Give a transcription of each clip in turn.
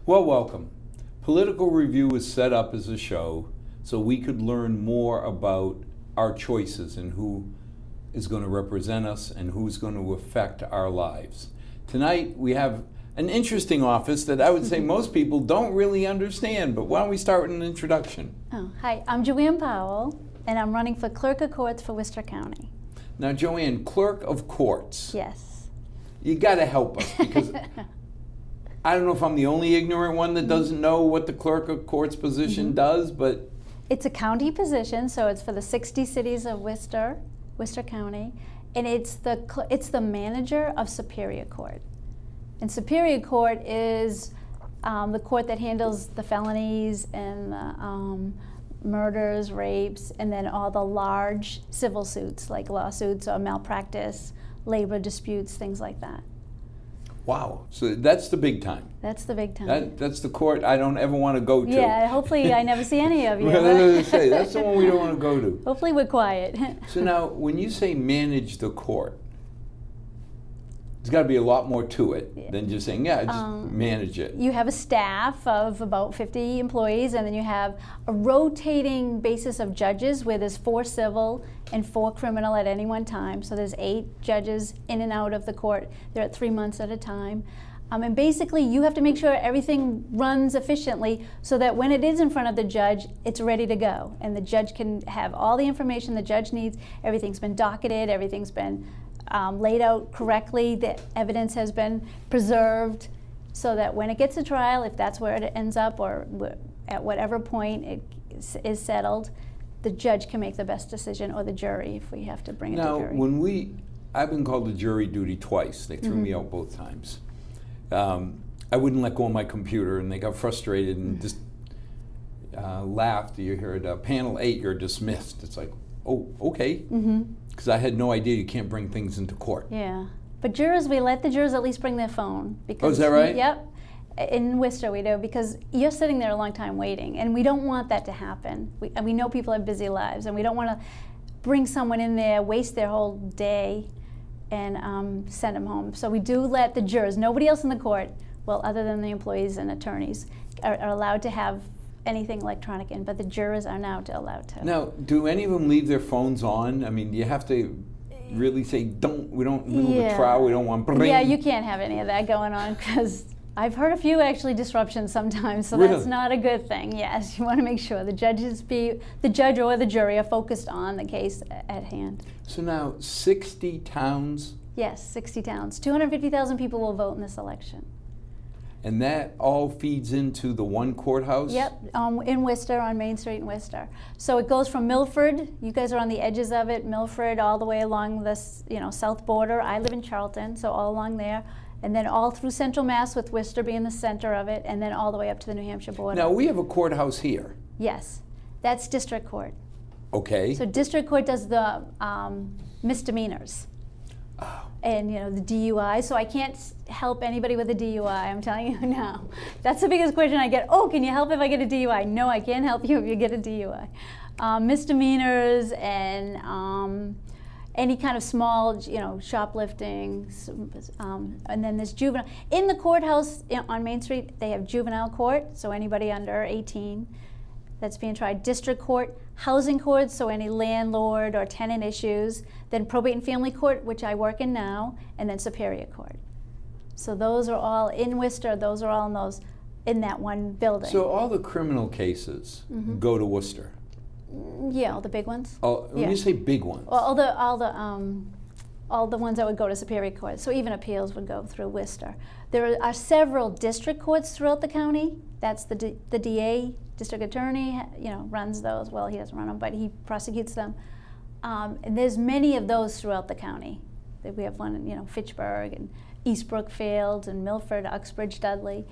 Well, welcome. Political Review is set up as a show so we could learn more about our choices and who is going to represent us and who's going to affect our lives. Tonight we have an interesting office that I would say most people don't really understand, but why don't we start with an introduction? Hi, I'm Joanne Powell, and I'm running for Clerk of Courts for Worcester County. Now, Joanne, Clerk of Courts. Yes. You got to help us because I don't know if I'm the only ignorant one that doesn't know what the Clerk of Courts position does, but... It's a county position, so it's for the 60 cities of Worcester County, and it's the manager of Superior Court. And Superior Court is the court that handles the felonies and the murders, rapes, and then all the large civil suits like lawsuits or malpractice, labor disputes, things like that. Wow, so that's the big time. That's the big time. That's the court I don't ever want to go to. Yeah, hopefully I never see any of you. That's the one we don't want to go to. Hopefully we're quiet. So now, when you say manage the court, there's got to be a lot more to it than just saying, yeah, just manage it. You have a staff of about 50 employees, and then you have a rotating basis of judges where there's 4 civil and 4 criminal at any one time. So there's 8 judges in and out of the court. They're at 3 months at a time. And basically you have to make sure everything runs efficiently so that when it is in front of the judge, it's ready to go. And the judge can have all the information the judge needs. Everything's been docketed, everything's been laid out correctly, the evidence has been preserved, so that when it gets to trial, if that's where it ends up or at whatever point it is settled, the judge can make the best decision, or the jury if we have to bring it to jury. Now, I've been called to jury duty twice. They threw me out both times. I wouldn't let go of my computer, and they got frustrated and just laughed. You heard, panel 8, you're dismissed. It's like, oh, okay. Because I had no idea you can't bring things into court. Yeah, but jurors, we let the jurors at least bring their phone. Because oh, is that right? Yep. In Worcester we do, because you're sitting there a long time waiting, and we don't want that to happen. We know people have busy lives, and we don't want to bring someone in there, waste their whole day, and send them home. So we do let the jurors, nobody else in the court, well, other than the employees and attorneys, are allowed to have anything electronic in, but the jurors are now allowed to. Now, do any of them leave their phones on? I mean, do you have to really say, we don't, middle of the trial, we don't want bring? Yeah, you can't have any of that going on, because I've heard a few actually disruptions sometimes, so really? That's not a good thing. Yes, you want to make sure the judge or the jury are focused on the case at hand. So now, 60 towns? Yes, 60 towns. 250,000 people will vote in this election. And that all feeds into the one courthouse? Yep, in Worcester, on Main Street in Worcester. So it goes from Milford, you guys are on the edges of it, Milford, all the way along this, south border. I live in Charlton, so all along there. And then all through Central Mass, with Worcester being the center of it, and then all the way up to the New Hampshire border. Now, we have a courthouse here. Yes, that's district court. Okay. So district court does the misdemeanors. Oh. And the DUI, so I can't help anybody with a DUI, I'm telling you now. That's the biggest question I get. Oh, can you help if I get a DUI? No, I can't help you if you get a DUI. Misdemeanors and any kind of small, shoplifting, and then there's juvenile. In the courthouse on Main Street, they have juvenile court, so anybody under 18 that's being tried. District court, housing court, so any landlord or tenant issues. Then probate and family court, which I work in now, and then Superior Court. So those are all in Worcester. Those are all in that one building. So all the criminal cases go to Worcester? Yeah, all the big ones. When you say big ones? Well, all the ones that would go to Superior Court. So even appeals would go through Worcester. There are several district courts throughout the county. That's the DA, district attorney, runs those. Well, he doesn't run them, but he prosecutes them. And there's many of those throughout the county. We have one in Fitchburg and East Brookfield and Milford, Uxbridge, Dudley,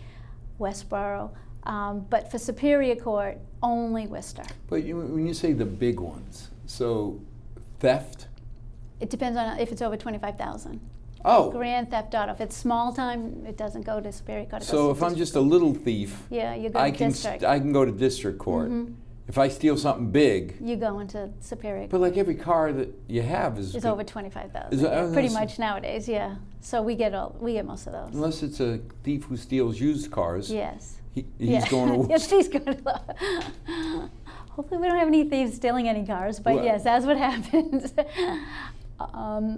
Westboro. But for Superior Court, only Worcester. But when you say the big ones, so theft? It depends on if it's over 25,000. Oh. Grand theft auto. If it's small time, it doesn't go to Superior Court. So if I'm just a little thief, yeah, you go to district. I can go to district court. If I steal something big, you go into Superior. But like every car that you have is over 25,000. Pretty much nowadays, yeah. So we get most of those. Unless it's a thief who steals used cars. Yes. He's going to. Yes, he's going to. Hopefully we don't have any thieves stealing any cars, but Well- yes, that's what happens.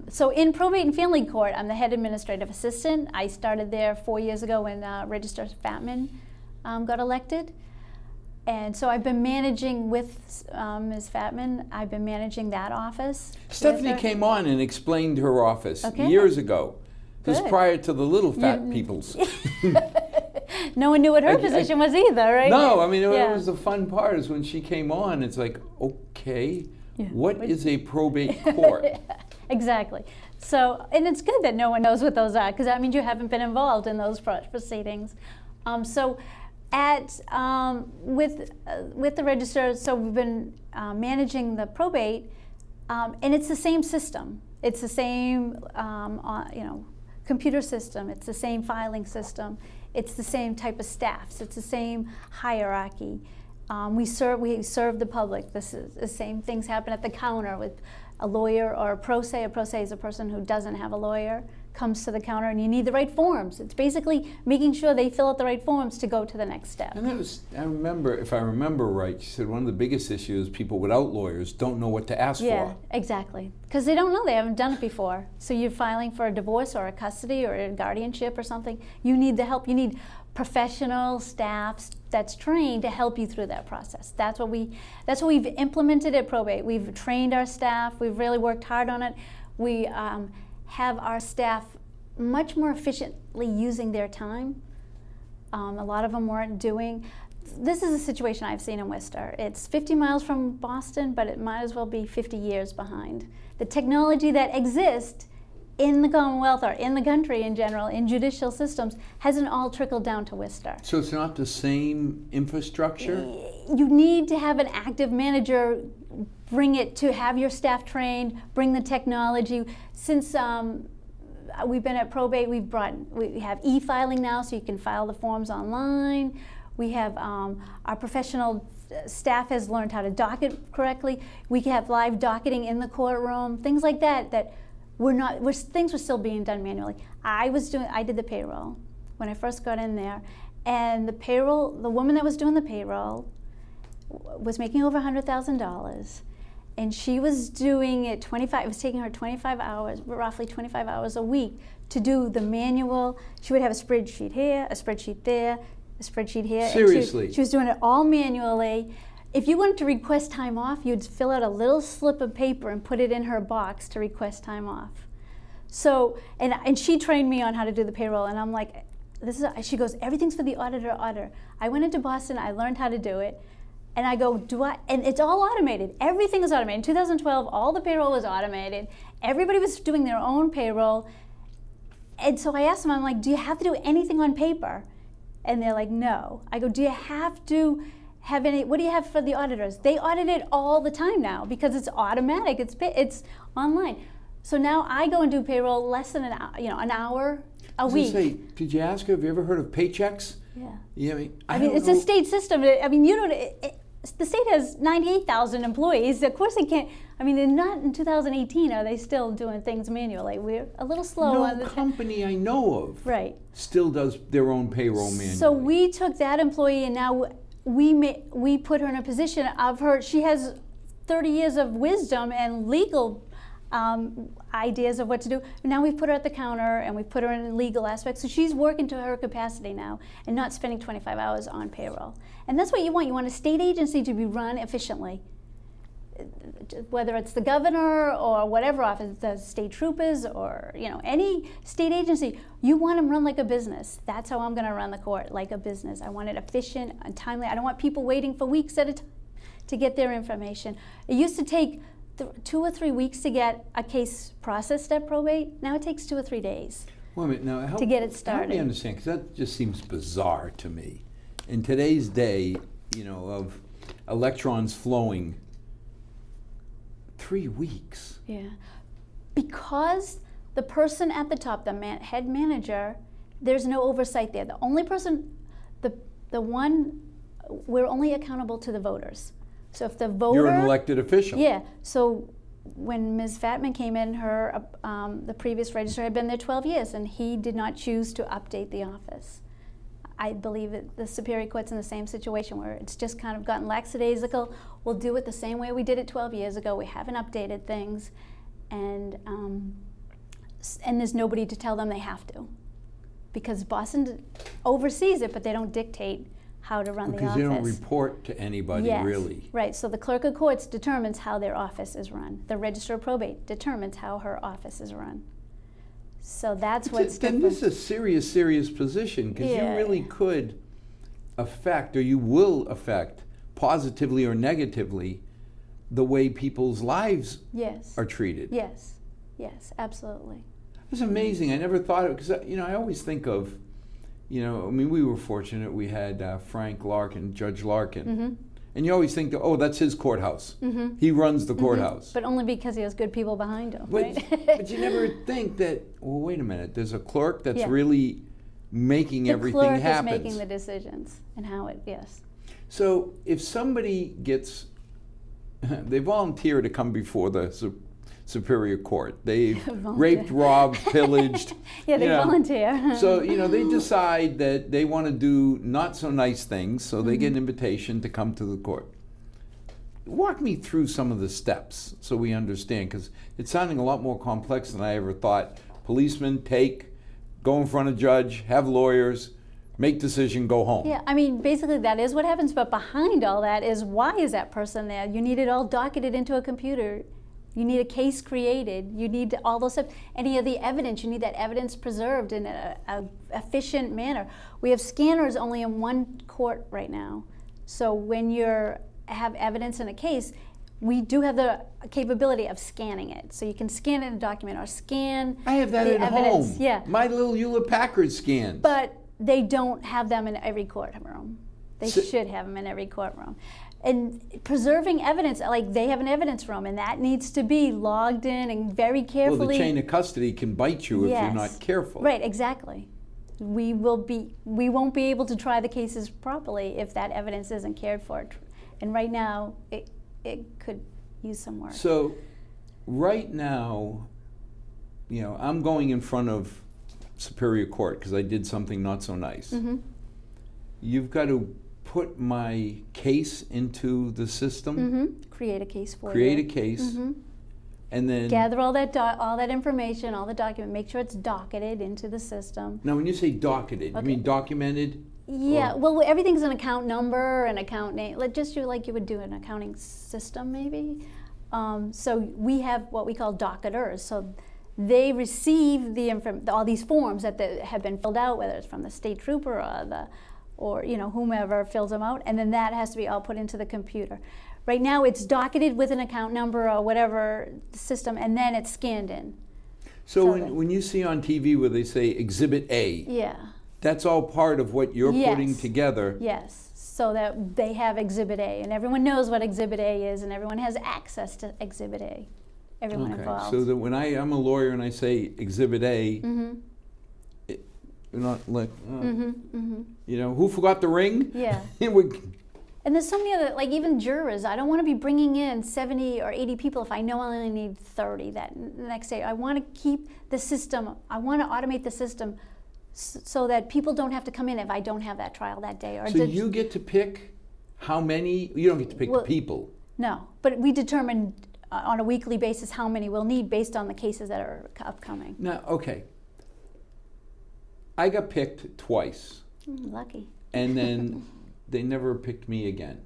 So in probate and family court, I'm the head administrative assistant. I started there 4 years ago when Register Fatman got elected. And so I've been managing with Ms. Fatman, I've been managing that office. Stephanie with her. came on and explained her office Okay. years ago. This is Good. prior to the little fat peoples. No one knew what her position was either, right? No, I mean, it Yeah. was the fun part is when she came on, it's like, okay, what is a probate court? Exactly. So, and it's good that no one knows what those are, because that means you haven't been involved in those proceedings. So, with the register, so we've been managing the probate, and it's the same system. It's the same, computer system. It's the same filing system. It's the same type of staffs. It's the same hierarchy. We serve the public. This is the same things happen at the counter with a lawyer or a pro se. A pro se is a person who doesn't have a lawyer, comes to the counter, and you need the right forms. It's basically making sure they fill out the right forms to go to the next step. And that was, I remember, if I remember right, she said one of the biggest issues, people without lawyers don't know what to ask Yeah, for. exactly. Because they don't know, they haven't done it before. So you're filing for a divorce or a custody or a guardianship or something. You need the help. You need professional staff that's trained to help you through that process. That's what we've implemented at probate. We've trained our staff. We've really worked hard on it. We have our staff much more efficiently using their time. A lot of them weren't doing. This is a situation I've seen in Worcester. It's 50 miles from Boston, but it might as well be 50 years behind. The technology that exists in the Commonwealth or in the country in general, in judicial systems, hasn't all trickled down to Worcester. So it's not the same infrastructure? You need to have an active manager, bring it to have your staff trained, bring the technology. Since we've been at probate, we have e-filing now, so you can file the forms online. We have our professional staff has learned how to docket correctly. We can have live docketing in the courtroom, things like that. Things were still being done manually. I did the payroll when I first got in there, and the woman that was doing the payroll was making over $100,000, and she was doing it it was taking her 25 hours, roughly 25 hours a week to do the manual. She would have a spreadsheet here, a spreadsheet there, a spreadsheet here. Seriously? And she was doing it all manually. If you wanted to request time off, you'd fill out a little slip of paper and put it in her box to request time off. So, and she trained me on how to do the payroll, and I'm like, she goes, everything's for the auditor. I went into Boston, I learned how to do it, and I go, and it's all automated. Everything is automated. In 2012, all the payroll was automated. Everybody was doing their own payroll. And so I asked them, I'm like, do you have to do anything on paper? And they're like, no. I go, do you have to have what do you have for the auditors? They audit it all the time now because it's automatic, it's online. So now I go and do payroll less than an hour a week. Did you ask her, have you ever heard of paychecks? Yeah. Yeah, I mean, it's a state system. I mean, the state has 98,000 employees. Of course they can't, they're not in 2018, are they still doing things manually? We're a little slow on No the company I know of right. still does their own payroll manually. So we took that employee and now we put her in a position of she has 30 years of wisdom and legal ideas of what to do. Now we've put her at the counter and we've put her in legal aspects. So she's working to her capacity now and not spending 25 hours on payroll. And that's what you want. You want a state agency to be run efficiently. Whether it's the governor or whatever office, the state troopers or any state agency, you want them run like a business. That's how I'm going to run the court, like a business. I want it efficient and timely. I don't want people waiting for weeks at a time to get their information. It used to take 2 or 3 weeks to get a case processed at probate. Now it takes 2 or 3 days to get it started. Help me understand, because that just seems bizarre to me. In today's day, of electrons flowing, 3 weeks. Yeah, because the person at the top, the head manager, there's no oversight there. The only person, we're only accountable to the voters. So if the voter, you're an elected official. Yeah. So when Ms. Fatman came in, the previous register had been there 12 years, and he did not choose to update the office. I believe that the Superior Court's in the same situation where it's just kind of gotten lackadaisical. We'll do it the same way we did it 12 years ago. We haven't updated things, and there's nobody to tell them they have to, because Boston oversees it, but they don't dictate how to run the office. Because they don't report to anybody, yes, really. Right, so the clerk of courts determines how their office is run. The register of probate determines how her office is run. So that's what's Then different. this is a serious, serious position, because Yeah. you really could affect, or you will affect, positively or negatively, the way people's lives Yes. are treated. Yes, yes, absolutely. It's amazing. I never thought of it, because I always think of, I mean, we were fortunate. We had Frank Larkin, Judge Larkin, Mm-hmm. and you always think, oh, that's his courthouse. Mm-hmm. He runs the courthouse. But only because he has good people behind him, But, right? but you never think that, well, wait a minute, there's a clerk that's Yeah. really making The everything clerk happen. is making the decisions and how it, yes. So if somebody gets, they volunteer to come before the Superior Court. They've Volunteer. raped, robbed, pillaged. Yeah, they volunteer. So, they decide that they want to do not so nice things, so they get an invitation to come to the court. Walk me through some of the steps so we understand, because it's sounding a lot more complex than I ever thought. Policemen go in front of judge, have lawyers, make decision, go home. Yeah, I mean, basically that is what happens, but behind all that is, why is that person there? You need it all docketed into a computer. You need a case created. You need all those steps. Any of the evidence, you need that evidence preserved in a efficient manner. We have scanners only in one court right now. So when you have evidence in a case, we do have the capability of scanning it. So you can scan in a document or scan I have that the at evidence. home. Yeah. My little Hewlett-Packard scans. But they don't have them in every courtroom. They should have them in every courtroom. And preserving evidence, like they have an evidence room, and that needs to be logged in and very carefully. Well, the chain of custody can bite you if you're Yes. not careful. Right, exactly. We won't be able to try the cases properly if that evidence isn't cared for. And right now, it could use some work. So, right now, I'm going in front of Superior Court because I did something not so nice. Mm-hmm. You've got to put my case into the system, Mm-hmm. Create a case for create you. a case, Mm-hmm. and then... Gather all that information, all the document, make sure it's docketed into the system. Now, when you say docketed, you Okay. mean documented? Yeah, Or- well, everything's an account number, an account name, like you would do an accounting system maybe. So we have what we call docketers. So they receive all these forms that have been filled out, whether it's from the state trooper or whomever fills them out, and then that has to be all put into the computer. Right now, it's docketed with an account number or whatever system, and then it's scanned in. So So when you see on TV where they say Exhibit A, Yeah. that's all part of what you're putting Yes. together. Yes, so that they have Exhibit A, and everyone knows what Exhibit A is, and everyone has access to Exhibit A. Everyone involved. So that when I'm a lawyer and I say Exhibit A, Mm-hmm. you're not like, Mm-hmm. Mm-hmm. Who forgot the ring? Yeah. It would- And there's so many other, like even jurors. I don't want to be bringing in 70 or 80 people if I know I only need 30 that next day. I want to keep the system, I want to automate the system so that people don't have to come in if I don't have that trial that day. So you get to pick how many, you don't get to pick Well, the people. No, but we determine on a weekly basis how many we'll need based on the cases that are upcoming. Now, okay. I got picked twice, Lucky. and then they never picked me again.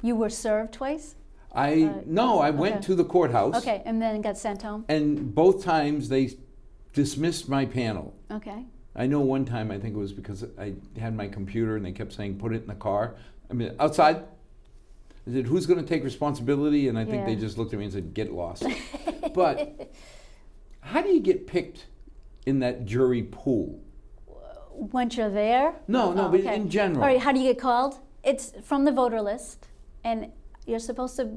You were served twice? No, I went okay. to the courthouse. Okay, and then got sent home? And both times they dismissed my panel. Okay. I know one time, I think it was because I had my computer and they kept saying, put it in the car. I mean, outside. I said, who's going to take responsibility? And I think they Yeah. just looked at me and said, get lost. But how do you get picked in that jury pool? Once you're there? No, Oh, but okay. in general. All right, how do you get called? It's from the voter list, and you're supposed to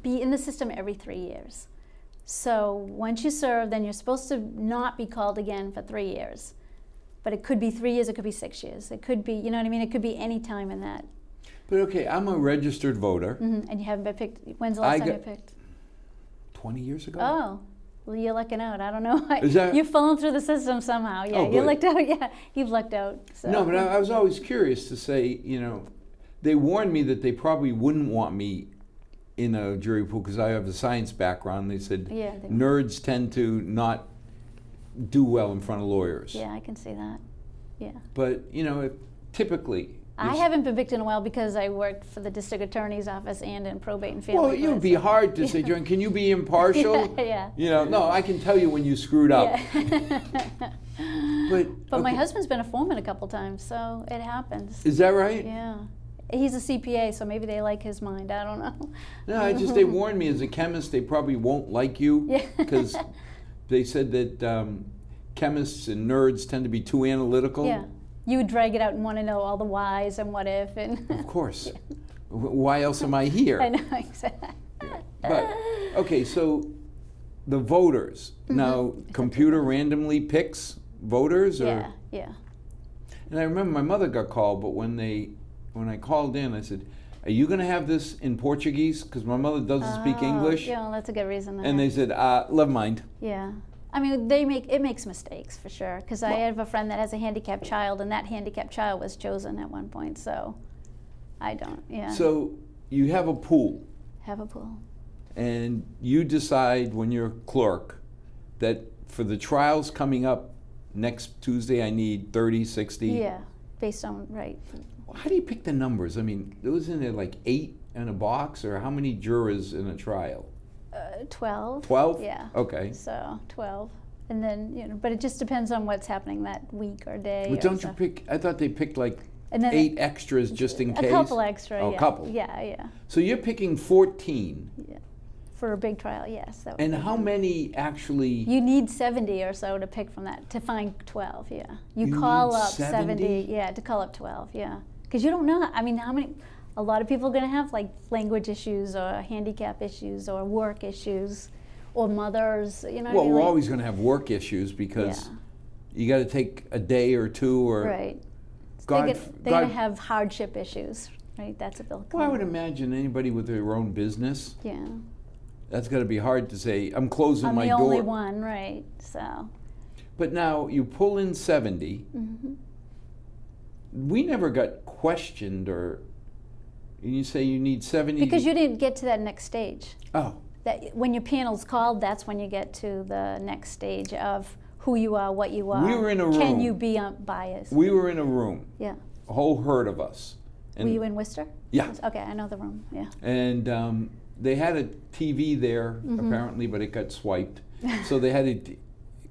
be in the system every 3 years. So once you serve, then you're supposed to not be called again for 3 years. But it could be 3 years, it could be 6 years. It could be, you know what I mean? It could be any time in that. But okay, I'm a registered voter. And you haven't been picked. When's the last time you were picked? 20 years ago. Oh, Well, you're lucking out. I don't know. Is that- You've fallen through the system somehow. Yeah, Oh, you good. lucked out. Yeah, you've lucked out. So. No, but I was always curious to say, they warned me that they probably wouldn't want me in a jury pool because I have a science background. They said Yeah, they- nerds tend to not do well in front of lawyers. Yeah, I can see that. Yeah. But, typically... I haven't been picked in a while because I worked for the district attorney's office and in probate and family. Well, it would be hard to say, Joanne, can you be impartial? Yeah. No, I can tell you when you screwed up. Yeah. But my okay. husband's been a foreman a couple times, so it happens. Is that right? Yeah. He's a CPA, so maybe they like his mind. I don't know. No, they warned me as a chemist they probably won't like you Yeah. because they said that chemists and nerds tend to be too analytical. Yeah. You would drag it out and want to know all the whys and what if and. Of course. Why else am I here? I know, exactly. But, okay, so the voters. Now, computer randomly picks voters? Or? Yeah, yeah. And I remember my mother got called, but when I called in, I said, are you going to have this in Portuguese? Because my mother doesn't speak English. Yeah, well, that's a good reason. And they said, never mind. Yeah. I mean, it makes mistakes for sure. Because I have a friend that has a handicapped child, and that handicapped child was chosen at one point. So, I don't. Yeah. So you have a pool, Have a pool. and you decide when you're clerk that for the trials coming up next Tuesday, I need 30, 60. Yeah, based on right. How do you pick the numbers? I mean, wasn't there like 8 in a box, or how many jurors in a trial? 12. 12? Yeah. Okay. So 12, and then but it just depends on what's happening that week or day. But or don't you stuff. pick? I thought they picked like And then 8 extras just in case. A couple extra. Oh, yeah. a couple. Yeah, yeah, So you're picking 14. yeah. For a big trial, yes. That would And be how good. many actually? You need 70 or so to pick from that to find 12. Yeah. You You call need up 70? Yeah, to call up 12. Yeah. Because you don't know. I mean, how many? A lot of people are going to have like language issues or handicap issues or work issues, or mothers. You know. Well, what I mean? we're Like- always going to have work issues because Yeah. you got to take a day or two, or Right. God, They're going to have hardship issues, right? That's what they'll call Well, I would it. imagine anybody with their own business, Yeah. that's got to be hard to say, I'm closing I'm my the door. only one, right? So. But now you pull in 70. Hmm. We never got questioned, or you say you need 70. Because you didn't get to that next stage. Oh, That when your panel's called, that's when you get to the next stage of who you are, what you are. We were in a Can room. you be biased? we were in a room, Yeah. a whole herd of us. Were you in Worcester? Yeah. Okay, I know the room. Yeah. And they had a TV there, Mm-hmm. apparently, but it got swiped. So they had to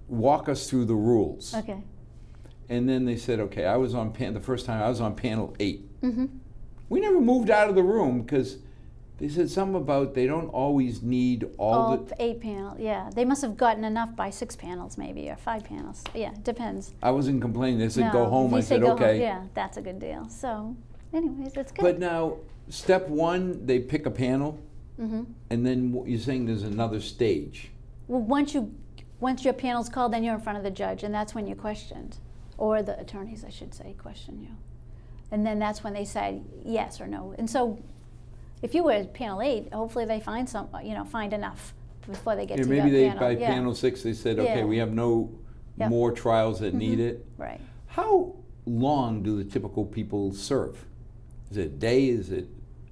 walk us through the rules. Okay. And then they said, okay, I was on the first time I was on panel 8. Mm-hmm. We never moved out of the room because they said something about they don't always need all the. 8 panel. Yeah. They must have gotten enough by 6 panels, maybe, or 5 panels. Yeah, it depends. I wasn't complaining. They said No, go home. if you I say said go okay. Home, yeah, that's a good deal. So, anyways, it's good. But now, step 1, they pick a panel, Mm-hmm. and then you're saying there's another stage. Well, once your panel's called, then you're in front of the judge, and that's when you're questioned, or the attorneys, I should say, question you, and then that's when they say yes or no. And so, if you were at panel 8, hopefully they find find enough before they get Yeah, to maybe that panel. by Yeah. panel 6 they said, okay, Yeah. we have no Yep. more trials that need it. Right. How long do the typical people serve? Is it a day? Is it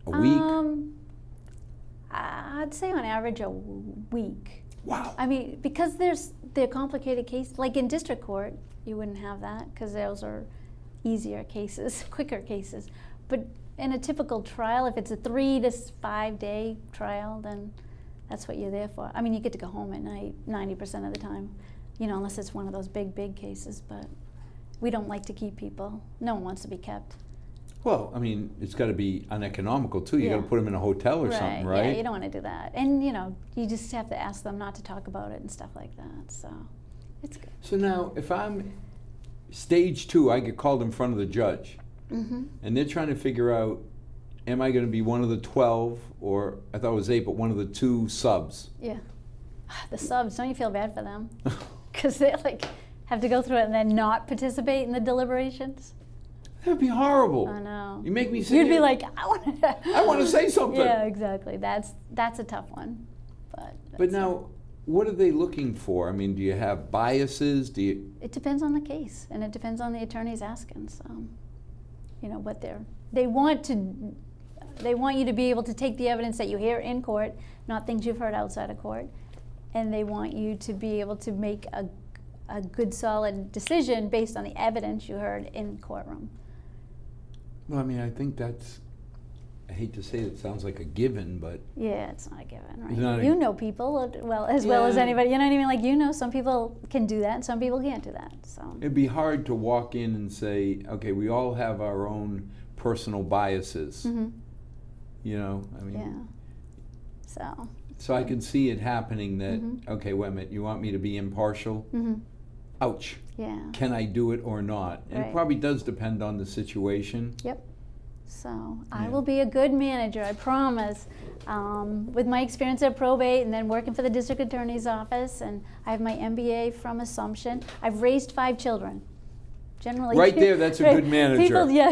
a week? I'd say on average a week. Wow. I mean, because they're complicated cases. Like in district court, you wouldn't have that because those are easier cases, quicker cases. But in a typical trial, if it's a 3 to 5 day trial, then that's what you're there for. I mean, you get to go home at night 90% of the time, unless it's one of those big cases. But we don't like to keep people. No one wants to be kept. Well, I mean, it's got to be uneconomical too. You got Yeah. to put them in a hotel or something, right? Yeah, you don't want to do that. And, you just have to ask them not to talk about it and stuff like that. So it's good. So now, if I'm stage 2, I get called in front of the judge, Mm-hmm. and they're trying to figure out, am I going to be one of the 12, or I thought it was 8, but one of the 2 subs? Yeah. The subs, don't you feel bad for them? Because they have to go through it and then not participate in the deliberations. That would be horrible. I know. You make me sit You'd be here- like, I I want to say something. Yeah, exactly. That's a tough one. But But now, what are they looking for? I mean, do you have biases? It depends on the case, and it depends on the attorneys asking. So, what they want you to be able to take the evidence that you hear in court, not things you've heard outside of court, and they want you to be able to make a good, solid decision based on the evidence you heard in courtroom. Well, I mean, I think that's, I hate to say it sounds like a given, but... Yeah, it's not a given, right? Not you know people well as anybody, you know what I mean? Like, some people can do that and some people can't do that, so. It'd be hard to walk in and say, okay, we all have our own personal biases. Mm-hmm. I mean... Yeah, So I can see it happening that, Mm-hmm. okay, wait a minute, you want me to be impartial? Mm-hmm. Ouch. Yeah. Can I do it or not? And Right. it probably does depend on the situation. Yep. So I Yeah. will be a good manager, I promise. With my experience at probate and then working for the district attorney's office, and I have my MBA from Assumption. I've raised 5 children. Generally, Right there, that's a good manager.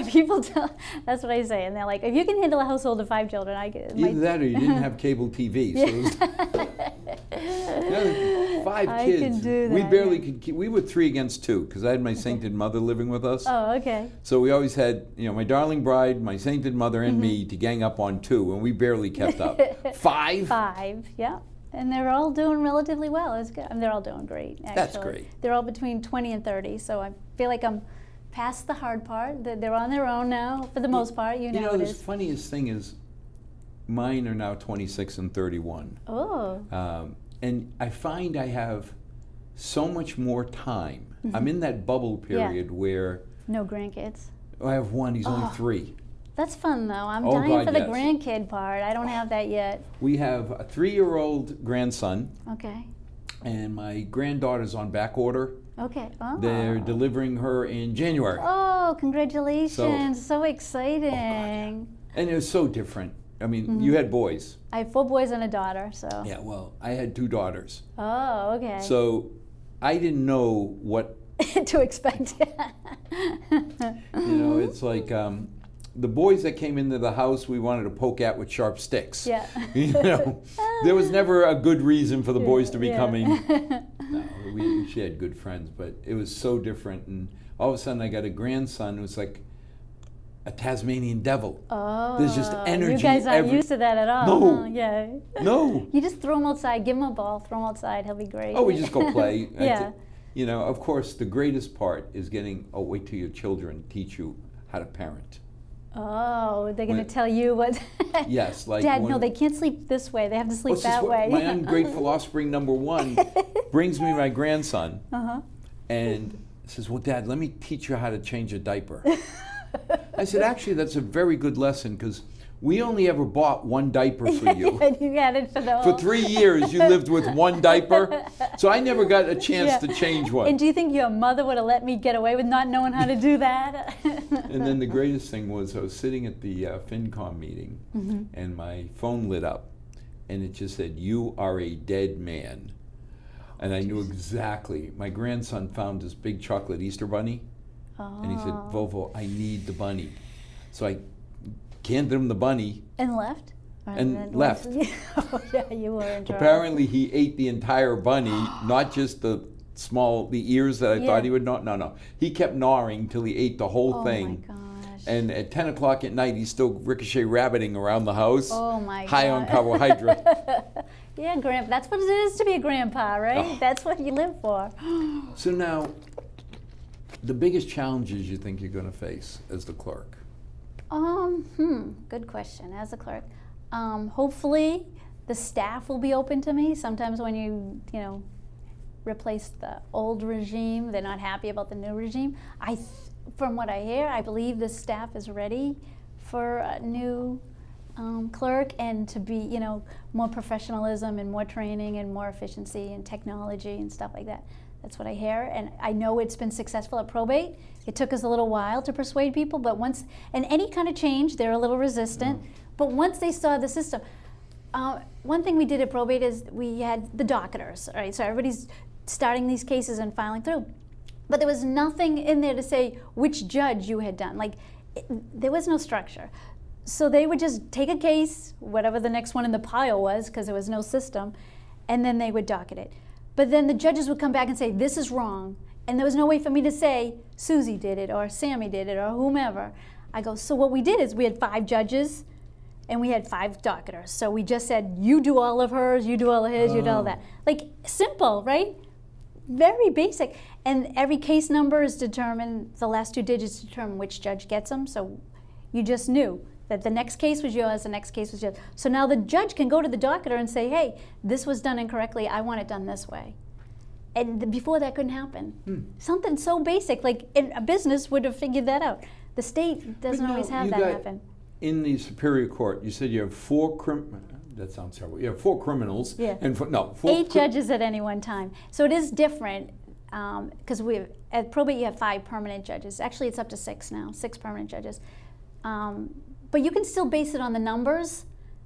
People tell, that's what I say, and they're like, if you can handle a household of 5 children, I get. Either that or you didn't have cable TV. So it was 5 I kids. can do We that, barely yeah. could keep, we were 3 against 2 because I had my sainted mother living with us. Oh, okay. So we always had, my darling bride, my sainted mother, and Mm-hmm. me to gang up on 2, and we barely kept up. 5? 5, yeah. And they're all doing relatively well. It's good. I mean, they're all doing great, actually. That's great. They're all between 20 and 30, so I feel like I'm past the hard part. They're on their own now, for the most part. You know it the is. funniest thing is mine are now 26 and 31. Oh. And I find I have so much more time. Mm-hmm. I'm in that bubble period where No grandkids. I have one, he's only 3. That's fun, though. I'm Oh, dying God, for the yes. grandkid part. I don't have that yet. We have a 3-year-old grandson, Okay. and my granddaughter's on back order. Okay. Oh. They're delivering her in January. Oh, congratulations. So Oh, exciting. And it was so different. I mean, Mm-hmm. you had boys. I have 4 boys and a daughter, so. Yeah, well, I had 2 daughters. Oh, okay. So I didn't know what, to expect. it's like the boys that came into the house we wanted to poke at with sharp sticks. Yeah. There was never a good reason for the boys to be Yeah. coming. No, she had good friends, but it was so different. And all of a sudden I got a grandson who's like a Tasmanian devil. Oh, There's just energy. You guys aren't used to that at all. No. Huh? Yeah. No. You just throw him outside, give him a ball, throw him outside, he'll be great. Oh, we just go play. Yeah. Of course, the greatest part is wait till your children teach you how to parent. Oh, they're going to When- tell you what. Yes, like Dad, when- no, they can't sleep this way. They have to sleep This is that what- way. My ungrateful offspring number 1 brings me my grandson Uh-huh. and says, well, Dad, let me teach you how to change a diaper. I said, actually, that's a very good lesson because we only ever bought 1 diaper for you. And you got it for the For whole. 3 years, you lived with 1 diaper, so I never got a chance to change one. And do you think your mother would have let me get away with not knowing how to do that? And then the greatest thing was I was sitting at the FinCom meeting, Mm-hmm. and my phone lit up, and it just said, "You are a dead man." And I knew exactly. My grandson found this big chocolate Easter bunny, and he said, Oh. "Vovo, I need the bunny." So I handed him the bunny. And left? Or And then left. Oh, yeah, you were in trouble. Apparently, he ate the entire bunny, not just the ears that I Yeah. thought he would gnaw. No. He kept gnawing till he ate the whole Oh, thing. my gosh. And at 10 o'clock at night, he's still ricochet rabbiting around the house, Oh, my high God. on carbohydrate. Yeah, grandpa. That's what it is to be a grandpa, right? Oh. That's what you live for. So now, the biggest challenges you think you're going to face as the clerk? Good question. As a clerk, hopefully the staff will be open to me. Sometimes when you replace the old regime, they're not happy about the new regime. From what I hear, I believe the staff is ready for a new clerk and to be, more professionalism and more training and more efficiency and technology and stuff like that. That's what I hear, and I know it's been successful at probate. It took us a little while to persuade people, but and any kind of change, they're a little resistant. But once they saw the system, one thing we did at probate is we had the docketers, right? So everybody's starting these cases and filing through. But there was nothing in there to say which judge you had done. There was no structure. So they would just take a case, whatever the next one in the pile was, because there was no system, and then they would docket it. But then the judges would come back and say, this is wrong. And there was no way for me to say, Susie did it, or Sammy did it, or whomever. I go, so what we did is we had 5 judges, and we had 5 docketers. So we just said, you do all of hers, you do all of his, you do all of that. Like, simple, right? Very basic. And every case number is determined, the last 2 digits determine which judge gets them. So you just knew that the next case was yours, the next case was yours. So now the judge can go to the docketer and say, hey, this was done incorrectly, I want it done this way. And before that couldn't happen. Something so basic, like in a business would have figured that out. The state doesn't always have that happen. In the Superior Court, you said you have 4 that sounds terrible. You have 4 criminals. Yeah. And 4 8 judges at any one time. So it is different, because at probate you have 5 permanent judges. Actually, it's up to 6 now, 6 permanent judges. But you can still base it on the numbers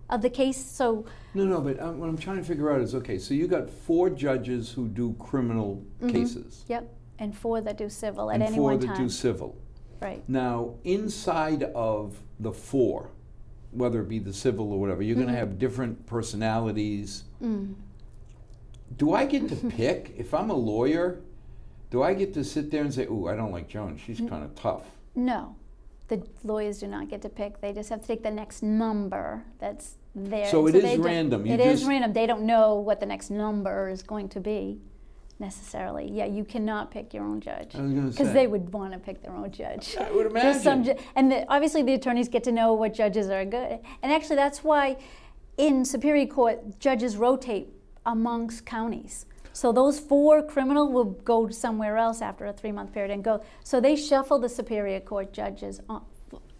of the case. So No, but what I'm trying to figure out is, okay, so you got 4 judges who do criminal cases. Yep, and 4 that do civil at and any 4 one that time. do civil. Right. Now, inside of the 4, whether it be the civil or whatever, you're going to have different personalities. Do I get to pick? If I'm a lawyer, do I get to sit there and say, ooh, I don't like Joan, she's kind of tough? No, the lawyers do not get to pick. They just have to take the next number that's there. So it is random. It is random. They don't know what the next number is going to be necessarily. Yeah, you cannot pick your own judge. I was going to say. Because they would want to pick their own judge. I would imagine. Obviously the attorneys get to know what judges are good. And actually that's why in Superior Court, judges rotate amongst counties. So those 4 criminal will go somewhere else after a 3-month period and go. So they shuffle the Superior Court judges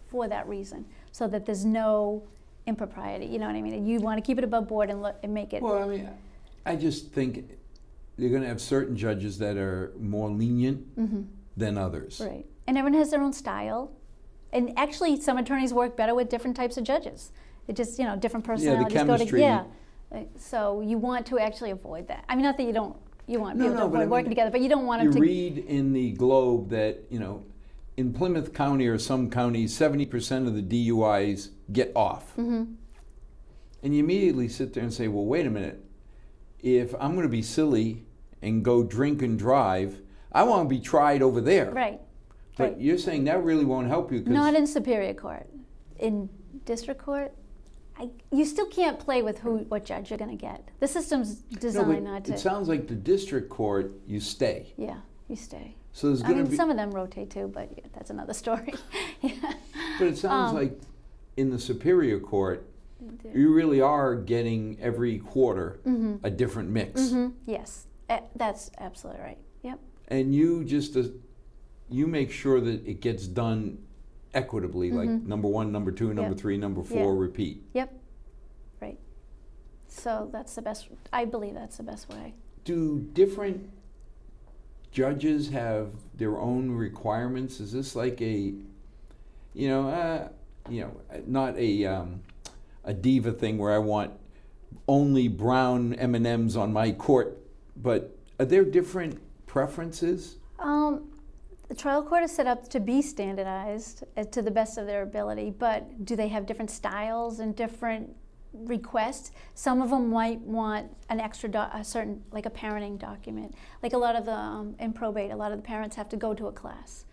for that reason, so that there's no impropriety. You know what I mean? You want to keep it above board and make it. Well, I mean, I just think you're going to have certain judges that are more lenient than others. Right. And everyone has their own style. And actually, some attorneys work better with different types of judges. It just, different personalities the chemistry. So you want to actually avoid that. I mean, not that you don't, you want No, people to but avoid I working mean, together, but you don't want them to. You read in the Globe that, in Plymouth County or some counties, 70% of the DUIs get off. And you immediately sit there and say, well, wait a minute. If I'm going to be silly and go drink and drive, I want to be tried over there. Right. But right. you're saying that really won't help you. Not in Superior Court. In District Court, you still can't play with what judge you're going to get. The system's designed not to. It sounds like the District Court, you stay. Yeah, you stay. So there's going to be. Some of them rotate too, but that's another story. Yeah. But it sounds like in the Superior Court, you really are getting every quarter a different mix. Yes, that's absolutely right. Yep. And you just you make sure that it gets done equitably, like number 1, number 2, number 3, number 4, repeat. Yep. Right. So that's the best. I believe that's the best way. Do different judges have their own requirements? Is this like a, not a diva thing where I want only brown M&Ms on my court, but are there different preferences? The trial court is set up to be standardized to the best of their ability, but do they have different styles and different requests? Some of them might want an extra, a certain, like a parenting document. Like a lot of the, in probate, a lot of the parents have to go to a class.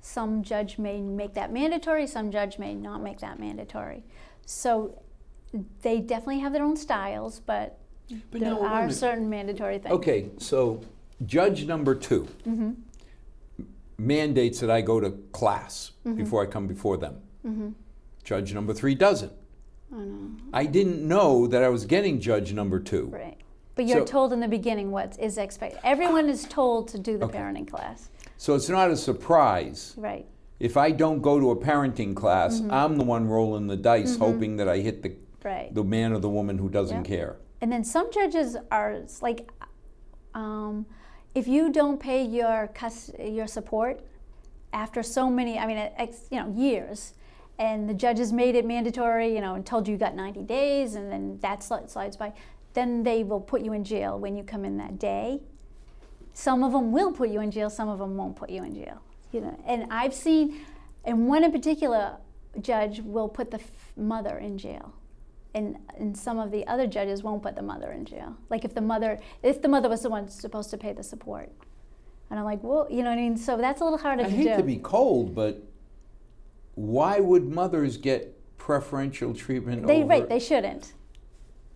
Some judge may make that mandatory, some judge may not make that mandatory. So they definitely have their own styles, but there are certain mandatory things. Okay, so judge number 2 mandates that I go to class before I come before them. Judge number 3 doesn't. I didn't know that I was getting judge number 2. Right. But you're told in the beginning what is expected. Everyone is told to do the parenting class. So it's not a surprise. Right. If I don't go to a parenting class, I'm the one rolling the dice hoping that I hit the man or the woman who doesn't care. And then some judges are like, if you don't pay your support after so many, years, and the judges made it mandatory, and told you got 90 days, and then that slides by, then they will put you in jail when you come in that day. Some of them will put you in jail, some of them won't put you in jail. And I've seen, and one in particular, judge will put the mother in jail and some of the other judges won't put the mother in jail. Like if the mother was the one supposed to pay the support. And I'm like, well, you know what I mean? So that's a little harder to do. I hate to be cold, but why would mothers get preferential treatment over? Right, they shouldn't.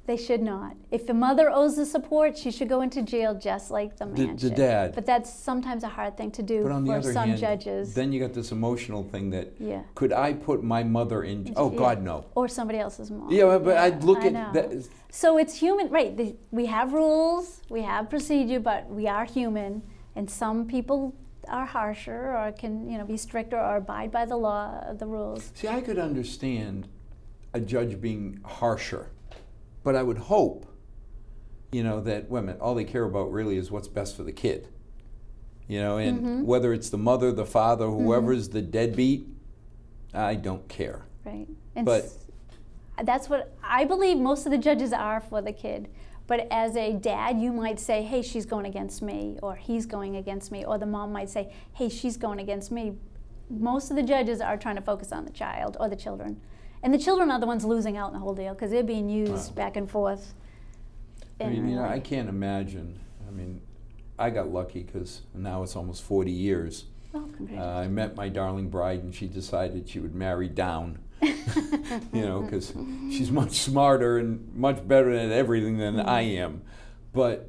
They should not. If the mother owes the support, she should go into jail just like the man The should. dad. But that's sometimes a hard thing to do But on the for other some hand, judges. then you got this emotional thing that, Yeah. could I put my mother in? Oh, Yeah. God, no. Or somebody else's mom. Yeah, but I'd look I at know. that. So it's human, right? We have rules, we have procedure, but we are human, and some people are harsher or can, be stricter or abide by the law, the rules. See, I could understand a judge being harsher, but I would hope, that women, all they care about really is what's best for the kid. And whether it's the mother, the father, whoever's the deadbeat, I don't care. Right. And But that's what I believe most of the judges are for the kid. But as a dad, you might say, hey, she's going against me, or he's going against me, or the mom might say, hey, she's going against me. Most of the judges are trying to focus on the child or the children. And the children are the ones losing out in the whole deal because they're being used back and forth. I can't imagine. I got lucky because now it's almost 40 years. Oh, congratulations. I met my darling bride and she decided she would marry down. Because she's much smarter and much better at everything than I am. But,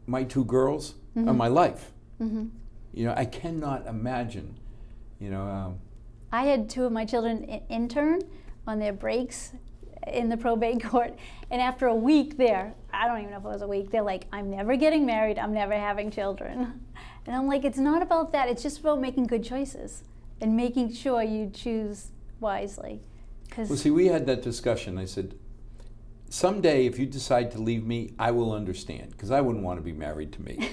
my two girls are my life. I cannot imagine, I had two of my children intern on their breaks in the probate court, and after a week there, I don't even know if it was a week, they're like, I'm never getting married, I'm never having children. And I'm like, it's not about that, it's just about making good choices and making sure you choose wisely. Well, see, we had that discussion. I said, someday if you decide to leave me, I will understand, because I wouldn't want to be married to me.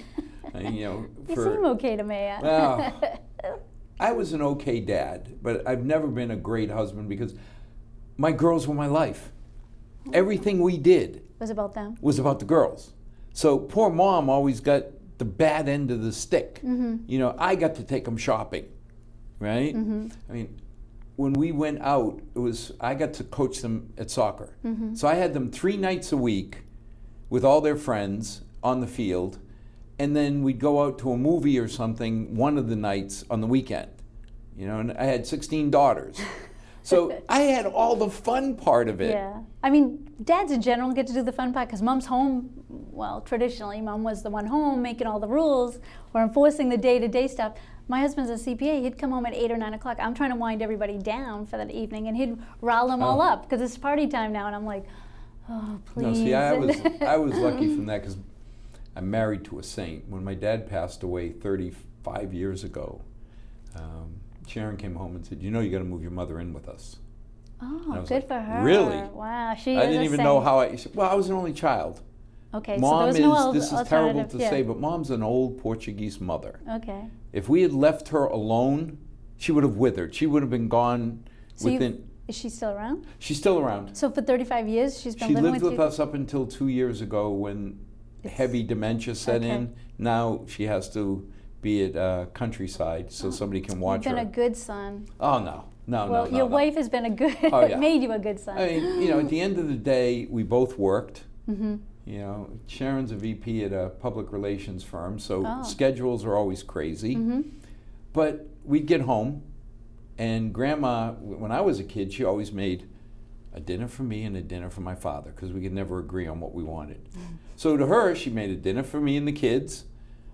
You seem okay to me. Well, I was an okay dad, but I've never been a great husband because my girls were my life. Everything we did Was about them. was about the girls. So poor mom always got the bad end of the stick. I got to take them shopping, right? When we went out, I got to coach them at soccer. So I had them 3 nights a week with all their friends on the field, and then we'd go out to a movie or something one of the nights on the weekend. And I had 16 daughters. So I had all the fun part of it. Yeah. Dads in general get to do the fun part because mom's home. Well, traditionally, mom was the one home making all the rules or enforcing the day-to-day stuff. My husband's a CPA. He'd come home at 8 or 9 o'clock. I'm trying to wind everybody down for that evening, and he'd rile them all up because it's party time now. And I'm like, oh, please. No, see, I was lucky from that because I'm married to a saint. When my dad passed away 35 years ago, Sharon came home and said, you got to move your mother in with us. Oh, good like, for her. Really? Wow, she I is didn't a even saint. know how I was an only child. Okay, Mom so there was no this is terrible alternative, to say, but mom's an old Portuguese mother. Okay. If we had left her alone, she would have withered. She would have been gone So within... Is she still around? She's still around. So for 35 years, she's been She living lived with with you? us up until 2 years ago when heavy dementia set Okay. in. Now she has to be at countryside so somebody can watch You've been her. a good son. Oh, no. No, Well, no. your wife has been a good, Oh, yeah. made you a good son. At the end of the day, we both worked. Mm-hmm. Sharon's a VP at a public relations firm, so Oh. schedules are always crazy. Mm-hmm. But we'd get home, and Grandma, when I was a kid, she always made a dinner for me and a dinner for my father because we could never agree on what we wanted. So to her, she made a dinner for me and the kids.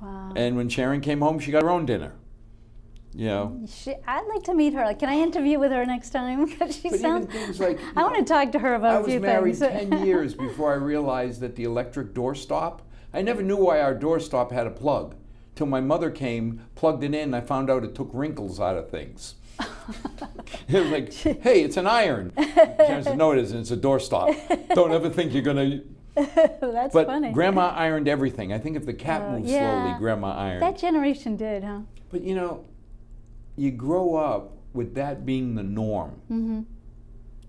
Wow. And when Sharon came home, she got her own dinner. I'd like to meet her. Can I interview with her next time? Because she But sounds. even things like, I want to talk to her about I a few was married things. 10 years before I realized that the electric doorstop, I never knew why our doorstop had a plug. Till my mother came, plugged it in, and I found out it took wrinkles out of things. It was like, hey, it's an iron. Sharon said, no, it isn't. It's a doorstop. Don't ever think you're going to... That's But funny. Grandma ironed everything. I think if the cat moved slowly, Grandma ironed. That generation did, huh? But you grow up with that being the norm. Mm-hmm.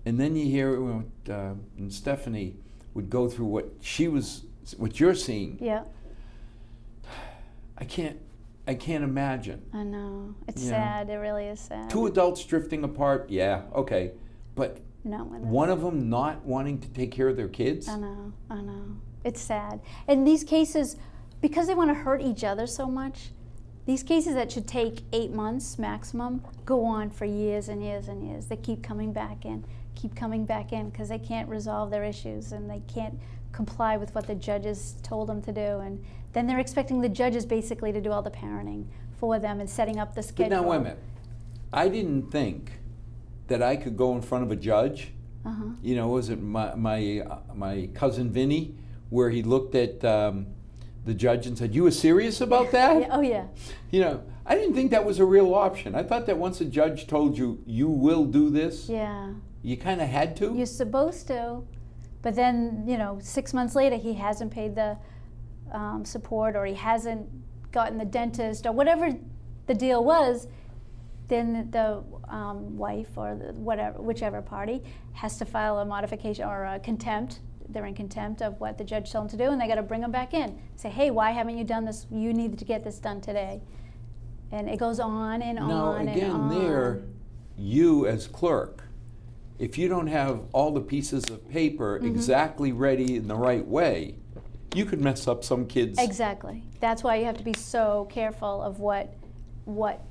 And then you hear and Stephanie would go through what you're seeing. Yeah. I can't imagine. I know. It's Yeah. sad. It really is sad. 2 adults drifting apart, yeah, okay. But No, one of them not wanting to take care of their kids? I know. It's sad. And these cases, because they want to hurt each other so much, these cases that should take 8 months maximum go on for years and years and years. They keep coming back in because they can't resolve their issues and they can't comply with what the judges told them to do. And then they're expecting the judges basically to do all the parenting for them and setting up the schedule. But now, wait a minute. I didn't think that I could go in front of a judge. You know, was it my cousin Vinny, where he looked at the judge and said, "You were serious about that?" Yeah, oh yeah. You know, I didn't think that was a real option. I thought that once a judge told you, you will do this, Yeah. you kind of had to. You're supposed to, but then 6 months later he hasn't paid the support, or he hasn't gotten the dentist, or whatever the deal was. Then the wife or whichever party has to file a modification or a contempt. They're in contempt of what the judge told them to do, and they got to bring them back in. Say, hey, why haven't you done this? You needed to get this done today. And it goes on and on and on. Now, again, there, you as clerk, if you don't have all the pieces of paper exactly ready in the right way, you could mess up some kids. Exactly. That's why you have to be so careful of what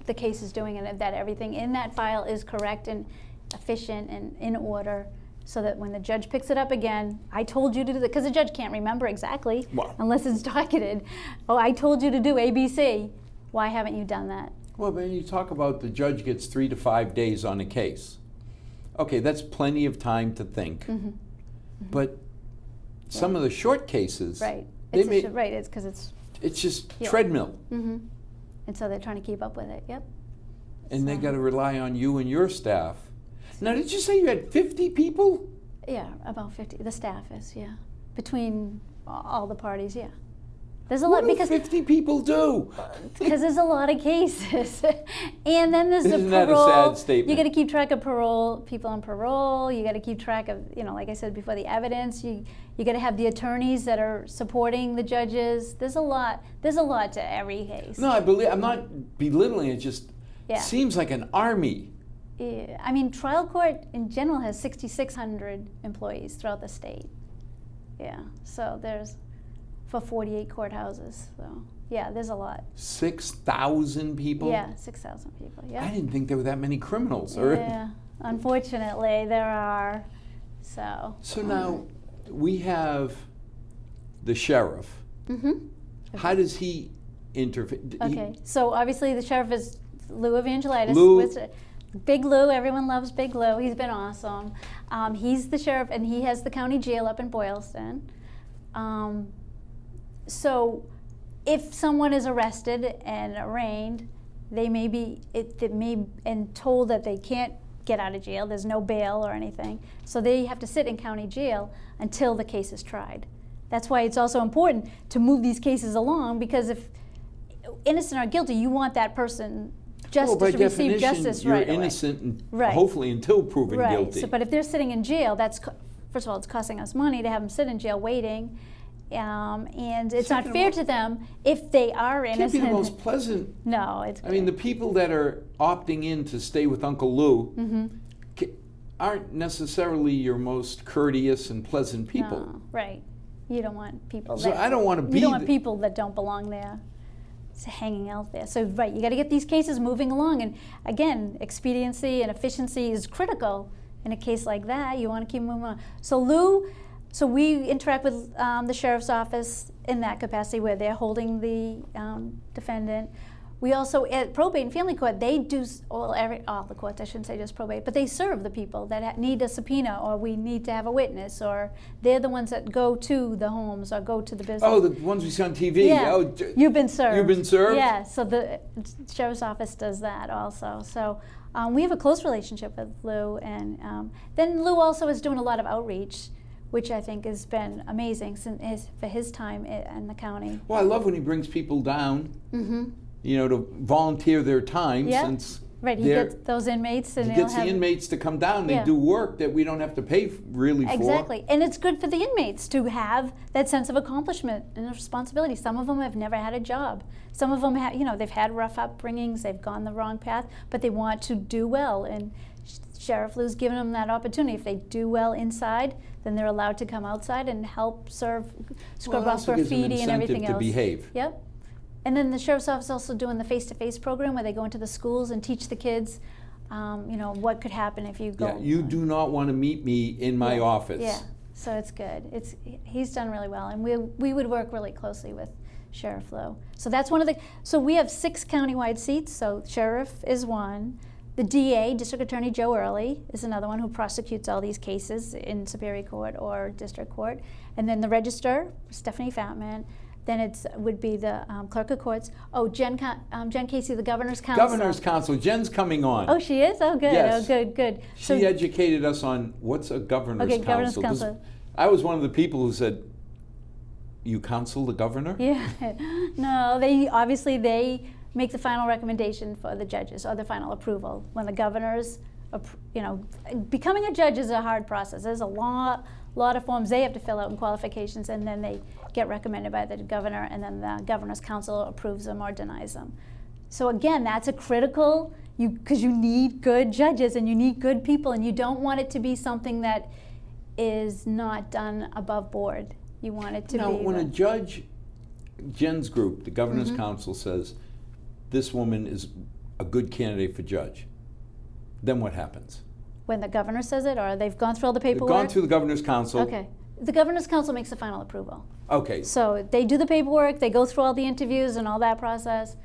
the case is doing, and that everything in that file is correct and efficient and in order, so that when the judge picks it up again, I told you to do that, because the judge can't remember exactly unless it's docketed. Oh, I told you to do ABC. Why haven't you done that? Well, when you talk about the judge gets 3 to 5 days on a case, okay, that's plenty of time to think. But some of the short cases, Right. It's because it's just treadmill. And so they're trying to keep up with it. Yep. And they got to rely on you and your staff. Now, did you say you had 50 people? Yeah, about 50. The staff is, between all the parties, There's a lot, What do 50 people do? Because there's a lot of cases, and then there's Isn't the that a parole. sad statement? You got to keep track of people on parole. You got to keep track of, like I said before, the evidence. You got to have the attorneys that are supporting the judges. There's a lot. There's a lot to every case. No, I'm not belittling. It just seems like an army. Yeah. I mean, trial court in general has 6,600 employees throughout the state. Yeah. So there's for 48 courthouses. So there's a lot. 6,000 people? Yeah, 6,000 people. Yeah. I didn't think there were that many criminals. Yeah. Unfortunately, there are. So now we have the sheriff. How does he intervene? Okay. So obviously the sheriff is Lou Evangelitis. Lou. Big Lou. Everyone loves Big Lou. He's been awesome. He's the sheriff, and he has the county jail up in Boylston. So if someone is arrested and arraigned, they may be and told that they can't get out of jail. There's no bail or anything. So they have to sit in county jail until the case is tried. That's why it's also important to move these cases along, because if innocent or guilty, you want that person just to receive justice right away. You're innocent, hopefully until proven guilty. So, but if they're sitting in jail, first of all, it's costing us money to have them sit in jail waiting. And it's not fair to them if they are innocent. It can't be the most pleasant. No, it's good. I mean, the people that are opting in to stay with Uncle Lou aren't necessarily your most courteous and pleasant people. No, right. You don't want people I don't want to be. You don't want people that don't belong there hanging out there. So, you got to get these cases moving along. And again, expediency and efficiency is critical in a case like that. You want to keep moving on. So we interact with the sheriff's office in that capacity, where they're holding the defendant. We also, at probate and family court, they do, all the courts, I shouldn't say just probate, but they serve the people that need a subpoena, or we need to have a witness, or they're the ones that go to the homes or go to the business. Oh, the ones we see on TV. Yeah, oh, you've been served. You've been served? Yeah, so the sheriff's office does that also. So we have a close relationship with Lou, and then Lou also is doing a lot of outreach, which I think has been amazing for his time in the county. Well, I love when he brings people down, to volunteer their time, since Right, he They're- gets those inmates and He he'll gets have. the inmates to come down. They Yeah. do work that we don't have to pay really for. Exactly, and it's good for the inmates to have that sense of accomplishment and responsibility. Some of them have never had a job. Some of them have, they've had rough upbringings, they've gone the wrong path, but they want to do well. And Sheriff Lou's given them that opportunity. If they do well inside, then they're allowed to come outside and help serve, scrub Well, it off also gives them graffiti and everything incentive else. to behave. Yep. And then the sheriff's office also doing the face-to-face program where they go into the schools and teach the kids, what could happen if you go. Yeah, you do not want to meet me in my office. Yeah, so it's good. He's done really well, and we would work really closely with Sheriff Lou. So that's one of the. So we have 6 countywide seats. So sheriff is one. The DA, District Attorney Joe Early, is another one who prosecutes all these cases in Superior Court or District Court. And then the Register, Stephanie Fatman. Then it would be the Clerk of Courts. Oh, Jen Casey, the Governor's Council. Governor's Council. Jen's coming on. Oh, she is? Oh, good. Yes. Oh, good, good. She educated us on what's a Governor's Okay, Council. Governor's 'Cause Council. I was one of the people who said, "You counsel the governor?" Yeah. No, they make the final recommendation for the judges or the final approval. When the governor's, becoming a judge is a hard process. There's a lot of forms they have to fill out and qualifications, and then they get recommended by the governor, and then the governor's council approves them or denies them. So again, that's a critical, because you need good judges and you need good people, and you don't want it to be something that is not done above board. You want it to Now, be. when a judge, Jen's group, the Governor's Council, says this woman is a good candidate for judge, then what happens? When the governor says it, or they've gone through all the They've paperwork? gone through the Governor's Council. Okay. The governor's council makes the final approval. Okay. So they do the paperwork, they go through all the interviews and all that process,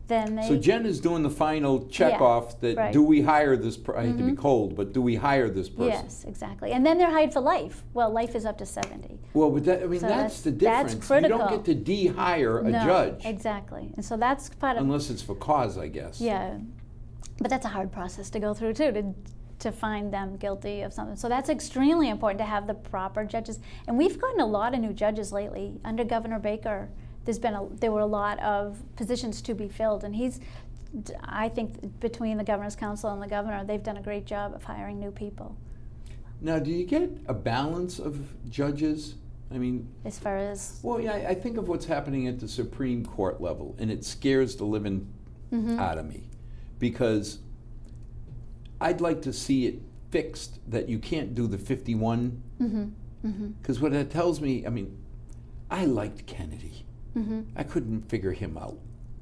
then they. So Jen is doing the final check Yeah, off that right. do we hire this, I hate to be cold, but do we hire this person? Yes, exactly. And then they're hired for life. Well, life is up to 70. Well, but that, So that's the that's difference. critical. You don't get to de-hire a No, judge. exactly. And so that's part of. Unless it's for cause, I guess. Yeah. But that's a hard process to go through too, to find them guilty of something. So that's extremely important to have the proper judges. And we've gotten a lot of new judges lately. Under Governor Baker, there were a lot of positions to be filled, and I think between the Governor's Council and the governor, they've done a great job of hiring new people. Now, do you get a balance of judges? I mean, As far as. well, yeah, I think of what's happening at the Supreme Court level, and it scares the living out of me, because I'd like to see it fixed that you can't do the 51, because what that tells me, I mean, I liked Kennedy. I couldn't figure him out,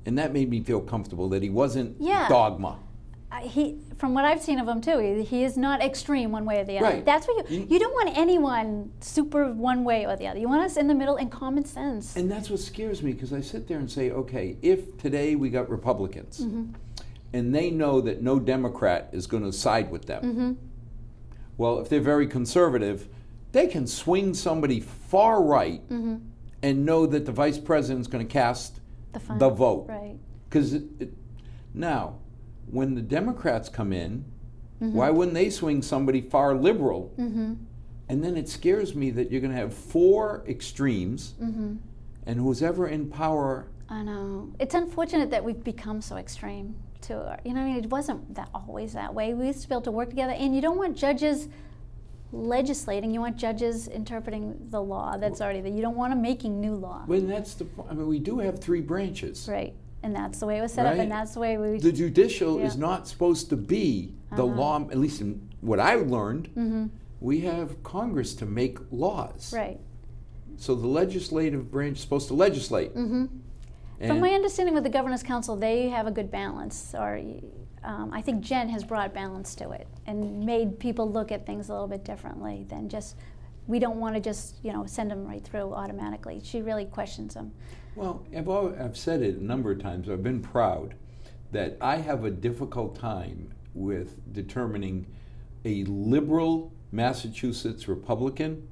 and that made me feel comfortable that he wasn't Yeah. dogma. From what I've seen of him too, he is not extreme one way or the other. Right. That's what you don't want anyone super one way or the other. You want us in the middle and common sense. And that's what scares me, because I sit there and say, okay, if today we got Republicans, and they know that no Democrat is going to side with them, well, if they're very conservative, they can swing somebody far right and know that the vice president's going to cast the vote. Right. Because now, when the Democrats come in, why wouldn't they swing somebody far liberal? And then it scares me that you're going to have 4 extremes, and who's ever in power. I know. It's unfortunate that we've become so extreme too. It wasn't always that way. We used to be able to work together, and you don't want judges legislating. You want judges interpreting the law that's already there. You don't want them making new law. When that's the point. I mean, we do have 3 branches. Right. And that's the way it was set up, Right. and that's the way we. The judicial is Yeah. not supposed to be the law, at least in what I learned. We have Congress to make laws. Right. So the legislative branch is supposed to legislate. From my understanding with the Governor's Council, they have a good balance, or I think Jen has brought balance to it and made people look at things a little bit differently than just, we don't want to just, send them right through automatically. She really questions them. Well, I've said it a number of times. I've been proud that I have a difficult time with determining a liberal Massachusetts Republican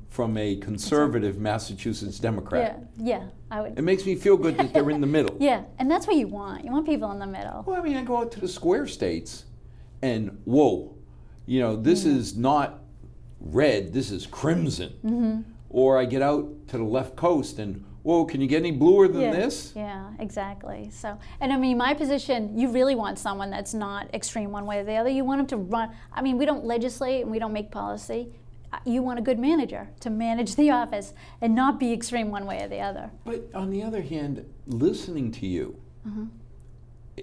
from a conservative Massachusetts Democrat. Yeah, I would. It makes me feel good that they're in the middle. Yeah, and that's what you want. You want people in the middle. Well, I mean, I go out to the square states and whoa, this is not red, this is crimson. Or I get out to the left coast and whoa, can you get any bluer than Yeah, this? yeah, exactly. So, and I mean, my position, you really want someone that's not extreme one way or the other. You want them to run. I mean, we don't legislate and we don't make policy. You want a good manager to manage the office and not be extreme one way or the other. But on the other hand, listening to you,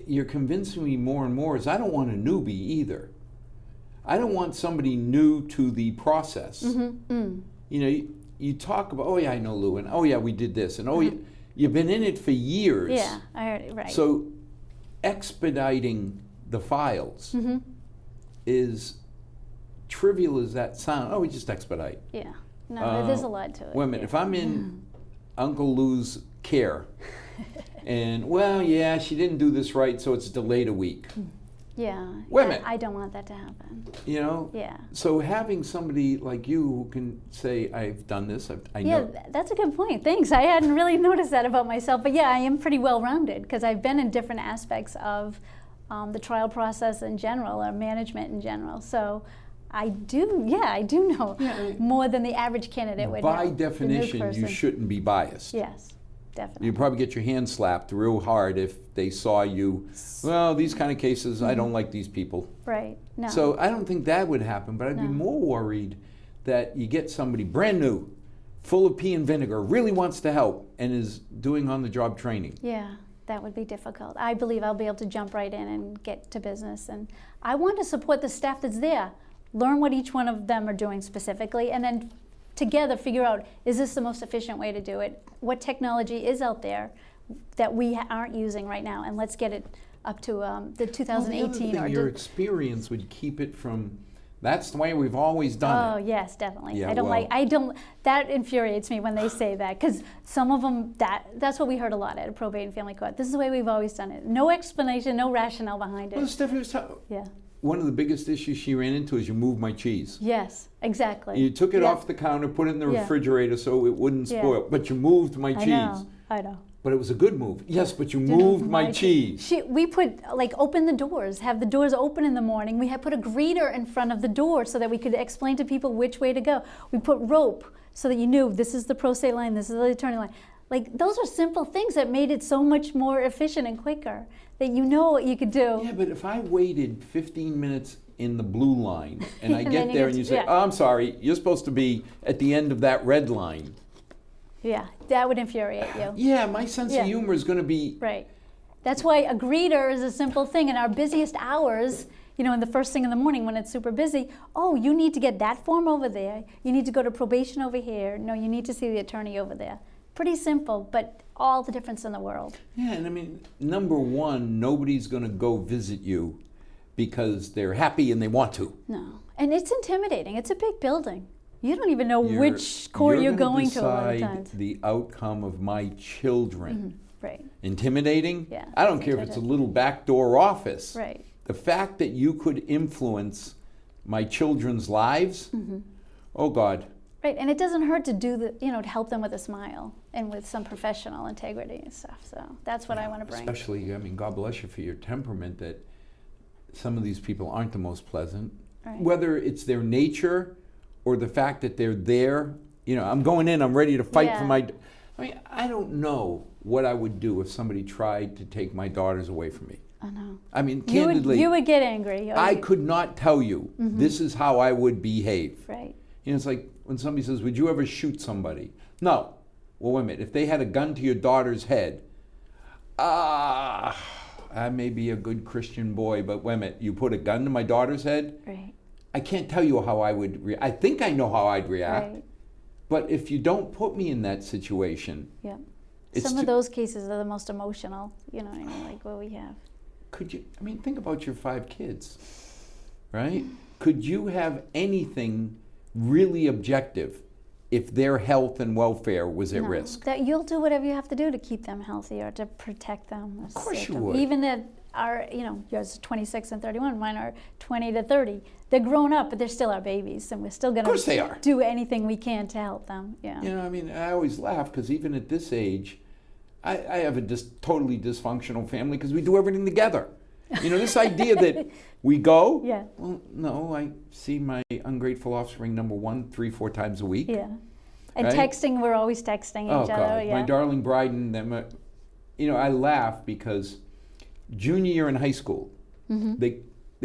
you're convincing me more and more is I don't want a newbie either. I don't want somebody new to the process. You know, you talk about, oh yeah, I know Lou, and oh yeah, we did this, and oh yeah, you've been in it for years. Yeah, I heard it, right. So expediting the files is trivial as that sound. Oh, we just expedite. Yeah, no, there's a lot to it. Wait a minute, yeah. if I'm in Uncle Lou's care, and well, yeah, she didn't do this right, so it's delayed a week. Yeah, Wait a minute. I don't want that to happen. You know? Yeah. So having somebody like you who can say, I've done this, I know. Yeah, that's a good point. Thanks. I hadn't really noticed that about myself. But yeah, I am pretty well-rounded because I've been in different aspects of the trial process in general or management in general. So I do know more than the average candidate would know. By the new definition, you person. shouldn't be biased. Yes, definitely. You'd probably get your hand slapped real hard if they saw you, well, these kind of cases, I don't like these people. Right. No. So I don't think that would happen, but I'd be more worried that you get somebody brand new, full of pea and vinegar, really wants to help, and is doing on-the-job training. Yeah, that would be difficult. I believe I'll be able to jump right in and get to business. And I want to support the staff that's there, learn what each one of them are doing specifically, and then together figure out, is this the most efficient way to do it? What technology is out there that we aren't using right now? And let's get it up to the 2018. Well, your experience would keep it from, that's the way we've always done it. Oh, yes, definitely. Yeah, That infuriates me when they say that, because some of them, that's what we heard a lot at a probate and family court. This is the way we've always done it. No explanation, no rationale behind it. Well, Stephanie was talking. Yeah. One of the biggest issues she ran into is you moved my cheese. Yes, exactly. You took it off the counter, put it in the refrigerator so it wouldn't spoil, but you moved my cheese. I know. But it was a good move. Yes, but you moved my cheese. We put, open the doors, have the doors open in the morning. We had put a greeter in front of the door so that we could explain to people which way to go. We put rope so that you knew this is the pro se line, this is the attorney line. Those are simple things that made it so much more efficient and quicker, that you know what you could do. Yeah, but if I waited 15 minutes in the blue line and I And get then you there get and you to- say, yeah. oh, I'm sorry, you're supposed to be at the end of that red line. Yeah, that would infuriate you. Yeah, my sense of humor is going to be... Right. That's why a greeter is a simple thing. In our busiest hours, in the first thing in the morning when it's super busy, oh, you need to get that form over there. You need to go to probation over here. No, you need to see the attorney over there. Pretty simple, but all the difference in the world. Yeah, and I mean, number one, nobody's going to go visit you because they're happy and they want to. No. And it's intimidating. It's a big building. You don't even know which court you're going to a lot of times. The outcome of my children. Right. Intimidating? Yeah. I don't care if it's a little backdoor office. Right. The fact that you could influence my children's lives, oh God. Right, and it doesn't hurt to do to help them with a smile and with some professional integrity and stuff. So that's what I want to bring. Especially, I mean, God bless you for your temperament that some of these people aren't the most pleasant. Right. Whether it's their nature or the fact that they're there, I'm going in, I'm ready to fight for my... I mean, I don't know what I would do if somebody tried to take my daughters away from me. I know. I mean, candidly... You would get angry. I could not tell you, this is how I would behave. Right. It's like when somebody says, would you ever shoot somebody? No. Well, wait a minute. If they had a gun to your daughter's head, I may be a good Christian boy, but wait a minute. You put a gun to my daughter's head? Right. I can't tell you how I would react. I think I know how I'd react. Right. But if you don't put me in that situation... Yeah. It's Some of those cases are the most emotional, what I mean, like what we have. Could you, think about your 5 kids, right? Could you have anything really objective if their health and welfare was at risk? That you'll do whatever you have to do to keep them healthy or to protect them. Of course you would. Even that are, yours are 26 and 31, mine are 20 to 30. They're grown up, but they're still our babies, and we're still going to do anything we can to help them. Yeah. I always laugh because even at this age, I have a totally dysfunctional family because we do everything together. This idea that we go, well, no, I see my ungrateful offspring, number 1, 3, 4 times a week. Yeah. And right? texting, we're always texting Oh each other. God, Yeah. my darling bride and them. I laugh because junior year in high school, they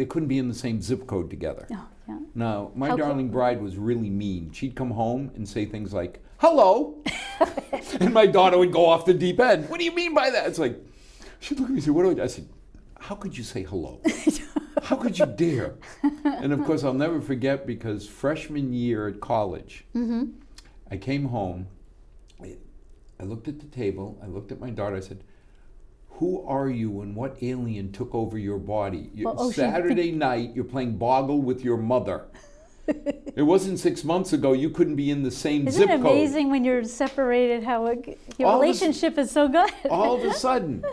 couldn't be in the same zip code together. Oh, yeah. Now, my How darling bride was really mean. She'd come home and say things like, "Hello," and my daughter would go off the deep end. What do you mean by that? It's like, she'd look at me and say, "What do I do?" I said, "How could you say hello? How could you dare?" And of course, I'll never forget because freshman year at college, I came home, I looked at the table, I looked at my daughter, I said, "Who are you and what alien took over your body? Saturday night, you're playing boggle with your mother. It wasn't 6 months ago, you couldn't be in the same Isn't zip it code." amazing when you're separated how your All this- relationship is so good? All of a sudden,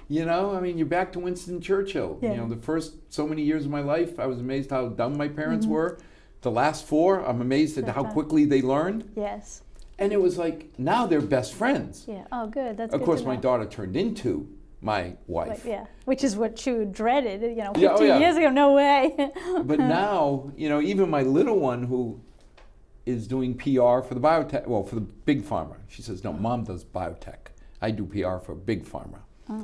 you're back to Winston Churchill. Yeah. The first so many years of my life, I was amazed how dumb my parents were. The last 4, I'm amazed at how quickly they learned. Yes. And it was like, now they're best friends. Yeah. Oh, good. That's Of good course, to my know. daughter turned into my wife. Yeah. Which is what you dreaded, 15 Yeah, oh, yeah. years ago. No way. But now, even my little one who is doing PR for the biotech, for the big pharma. She says, "No, Mom does biotech. I do PR for big pharma."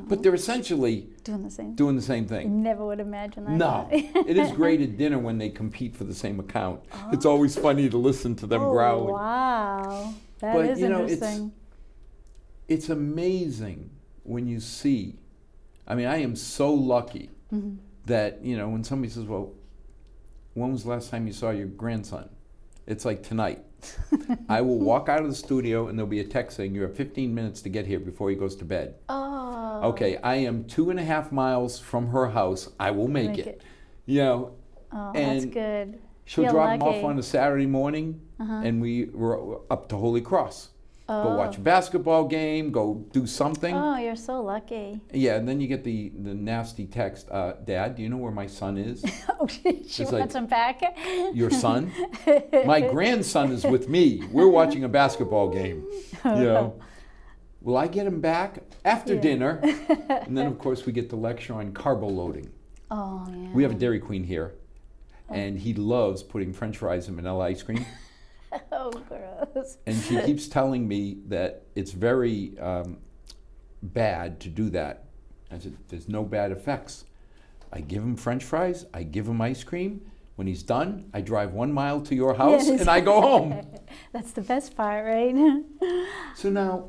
But they're essentially Doing the same. doing the same thing. Never would imagine that. No, it is great at dinner when they compete for the same account. It's always funny to listen to them growling. Wow. That But, is interesting. It's amazing when you see. I am so lucky that, when somebody says, "Well, when was the last time you saw your grandson?" It's like tonight. I will walk out of the studio and there'll be a text saying, "You have 15 minutes to get here before he goes to bed." Oh. Okay, I am 2.5 miles from her house. I will make it. Oh, that's and good. She'll Feel drop him lucky. off on a Saturday morning, and we were up to Holy Cross. Go watch a basketball game, go do something. Oh, you're so lucky. Yeah, and then you get the nasty text, "Dad, do you know where my son is?" Oh, she like- wants him back. "Your son?" "My grandson is with me. We're watching a basketball game." Will I get him back after dinner? And then, of course, we get the lecture on carbo loading. Oh, yeah. We have a Dairy Queen here, and he loves putting French fries in vanilla ice cream. Oh, gross. And she keeps telling me that it's very bad to do that. I said, "There's no bad effects. I give him French fries, I give him ice cream. When he's done, I drive 1 mile to your house Yes. and I go home." That's the best part, right? So now,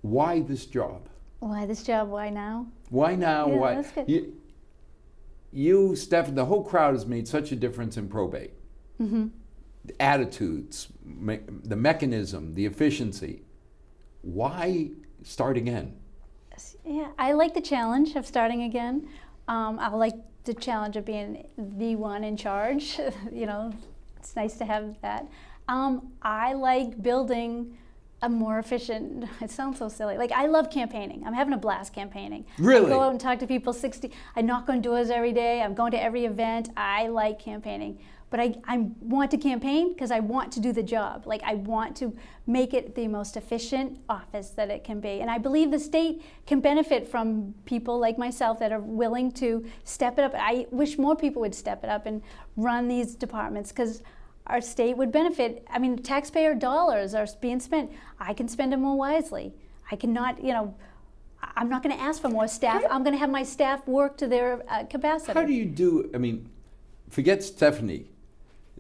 why this job? Why this job? Why now? Why now? Yeah, Why? that's good. You, Steph, the whole crowd has made such a difference in probate. The attitudes, the mechanism, the efficiency. Why start again? Yeah, I like the challenge of starting again. I like the challenge of being the one in charge. It's nice to have that. I like building a more efficient, it sounds so silly. Like, I love campaigning. I'm having a blast campaigning. Really? I go out and talk to people 60. I knock on doors every day. I'm going to every event. I like campaigning. But I want to campaign because I want to do the job. Like, I want to make it the most efficient office that it can be. And I believe the state can benefit from people like myself that are willing to step it up. I wish more people would step it up and run these departments, because our state would benefit. Taxpayer dollars are being spent. I can spend them more wisely. I cannot, I'm not going to ask for more staff. I'm going to have my staff work to their capacity. How do you do, forget Stephanie,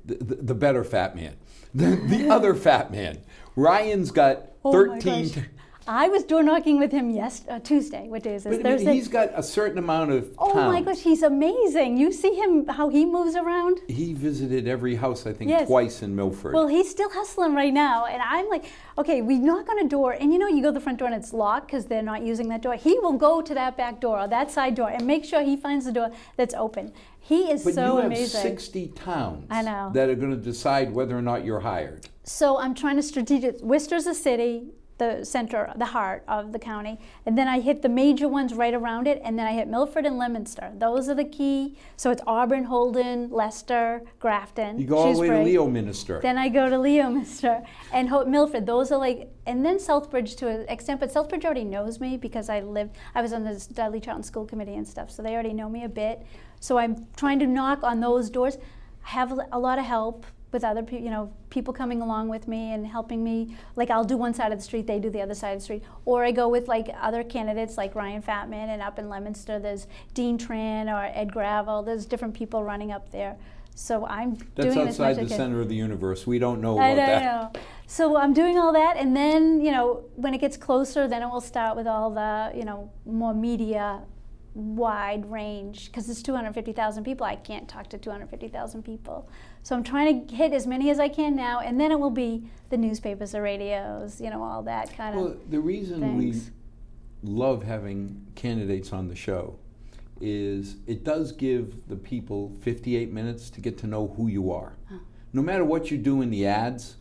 the better fat man, the other fat man. Ryan's got Oh 13. my gosh. I was door knocking with him Tuesday. What day is this? But Thursday. he's got a certain amount of Oh pounds. my gosh, he's amazing. You see him, how he moves around? He visited every house, I think, Yes. twice in Milford. Well, he's still hustling right now. And I'm like, okay, we knock on a door, and you go to the front door and it's locked because they're not using that door. He will go to that back door or that side door and make sure he finds the door that's open. He is but so you have amazing. 60 towns I know. that are going to decide whether or not you're hired. So I'm trying to strategic. Worcester's a city, the center, the heart of the county, and then I hit the major ones right around it, and then I hit Milford and Leominster. Those are the key. So it's Auburn, Holden, Leicester, Grafton, You go all the way to Shrewsbury. Leominster. Then I go to Leominster and Milford. Those are like, and then Southbridge to an extent, but Southbridge already knows me because I was on the Dudley Charlton School Committee and stuff, so they already know me a bit. So I'm trying to knock on those doors. I have a lot of help. with other people, people coming along with me and helping me. Like I'll do one side of the street, they do the other side of the street. Or I go with like other candidates like Ryan Fatman, and up in Leominster there's Dean Tran or Ed Gravel. There's different people running up there. So I'm That's doing as much outside as the I can. center of the universe. We don't know about I that. know. So I'm doing all that, and then when it gets closer, then it will start with all the more media wide range, because there's 250,000 people. I can't talk to 250,000 people. So I'm trying to hit as many as I can now, and then it will be the newspapers, the radios, all that kind Well, of the reason things. we love having candidates on the show is it does give the people 58 minutes to get to know who you are. No matter what you do in the ads,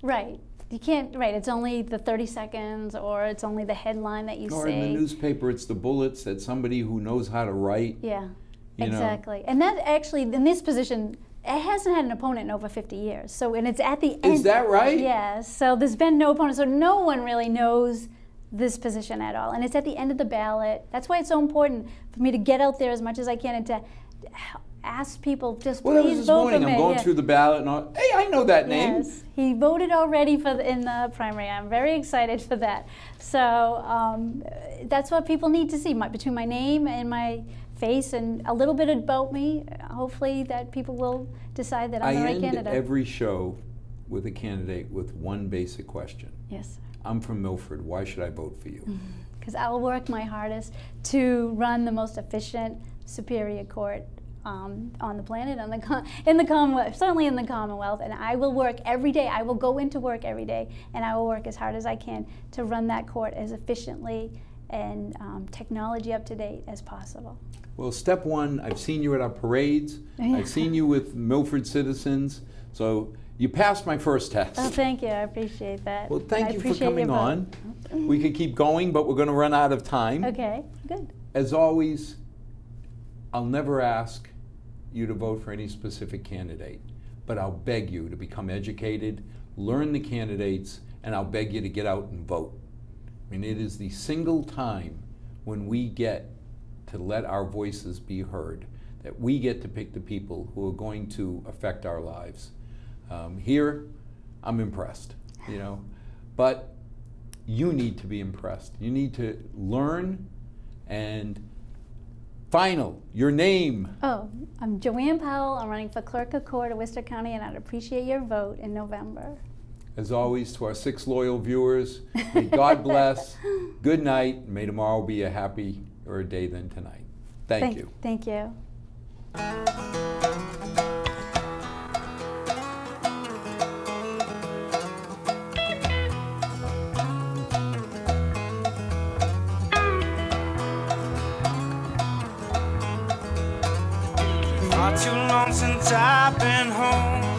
Right. You can't, right, it's only the 30 seconds, or it's only the headline that you or say. in the newspaper, it's the bullets that somebody who knows how to write. Yeah, you know. exactly. And that actually, in this position, it hasn't had an opponent in over 50 years. So, and it's at the end. Is that right? Yes. So there's been no opponent. So no one really knows this position at all. And it's at the end of the ballot. That's why it's so important for me to get out there as much as I can and to ask people, just Well, that was please this vote morning. for me. I'm going Yeah. through the ballot and all, hey, I know that name. Yes, he voted already in the primary. I'm very excited for that. So that's what people need to see, between my name and my face and a little bit about me. Hopefully that people will decide that I'm the right I end candidate. every show with a candidate with one basic question. Yes, I'm from Milford. Why should I vote for you? because I'll work my hardest to run the most efficient Superior Court on the planet, in the Commonwealth, certainly in the Commonwealth, and I will work every day. I will go into work every day, and I will work as hard as I can to run that court as efficiently and technology up to date as possible. Well, step one, I've seen you at our parades. Yeah. I've seen you with Milford citizens. So you passed my first test. Oh, thank you. I appreciate that. Well, thank I you for appreciate coming your vote. on. We could keep going, but we're going to run out of time. Okay, good. As always, I'll never ask you to vote for any specific candidate, but I'll beg you to become educated, learn the candidates, and I'll beg you to get out and vote. I mean, it is the single time when we get to let our voices be heard, that we get to pick the people who are going to affect our lives. Here, I'm impressed, but you need to be impressed. You need to learn. And final, your name. Oh, I'm Joanne Powell. I'm running for Clerk of Court of Worcester County, and I'd appreciate your vote in November. As always, to our 6 loyal viewers, may God bless, good night, and may tomorrow be a happier day than tonight. Thank you. Thank you. Not too long since I've been home.